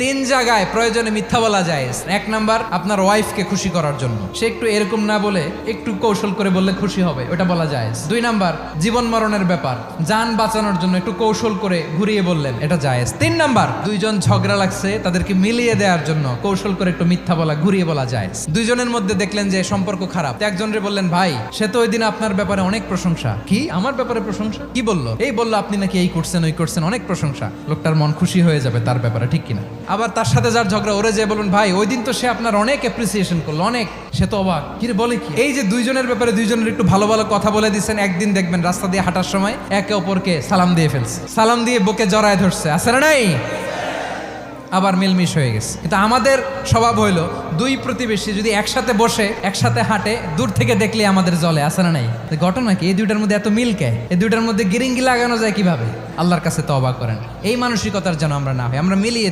তিন জায়গায় প্রয়োজনে মিথ্যা বলা যায়। এক নাম্বার, আপনার ওয়াইফকে খুশি করার জন্য, সে একটু এরকম না বলে একটু কৌশল করে বললে খুশি হবে, ওটা বলা যায়। দুই নাম্বার, জীবন মরণের ব্যাপার, যান বাঁচানোর জন্য একটু কৌশল করে ঘুরিয়ে বললেন, এটা জায়েজ। তিন নাম্বার, দুইজন ঝগড়া লাগছে তাদেরকে মিলিয়ে দেওয়ার জন্য কৌশল করে একটু মিথ্যা বলা, ঘুরিয়ে বলা যায়। দুইজনের মধ্যে দেখলেন যে সম্পর্ক খারাপ, একজনরে বললেন, ভাই সে তো ওই দিন আপনার ব্যাপারে অনেক প্রশংসা। কি আমার ব্যাপারে প্রশংসা? কি বললো? এই বললো আপনি নাকি এই করছেন ওই করছেন, অনেক প্রশংসা। লোকটার মন খুশি হয়ে যাবে তার ব্যাপারে, ঠিক কিনা? আবার তার সাথে যার ঝগড়া, ওরে যে বলুন, ভাই ওই দিন তো সে আপনার অনেক অ্যাপ্রিসিয়েশন করলো, অনেক, সে তো অবাক, কি রে বলে কি? এই যে দুইজনের ব্যাপারে দুইজনের একটু ভালো ভালো কথা বলে দিচ্ছেন, একদিন দেখবেন রাস্তা দিয়ে হাঁটার সময় একে অপরকে সালাম দিয়ে ফেলছে, সালাম দিয়ে বুকে জড়ায় ধরছে, আছে না নাই? আবার মিলমিশ হয়ে গেছে। কিন্তু আমাদের স্বভাব হইলো, দুই প্রতিবেশী যদি একসাথে বসে একসাথে হাঁটে, দূর থেকে দেখলে আমাদের জলে, আছে না নাই? ঘটনা কি? এই দুইটার মধ্যে এত মিল কে? এই দুইটার মধ্যে গিরিঙ্গি লাগানো যায় কিভাবে? আল্লাহর কাছে তওবা করেন, এই মানসিকতার যেন আমরা না হয়, আমরা মিলিয়ে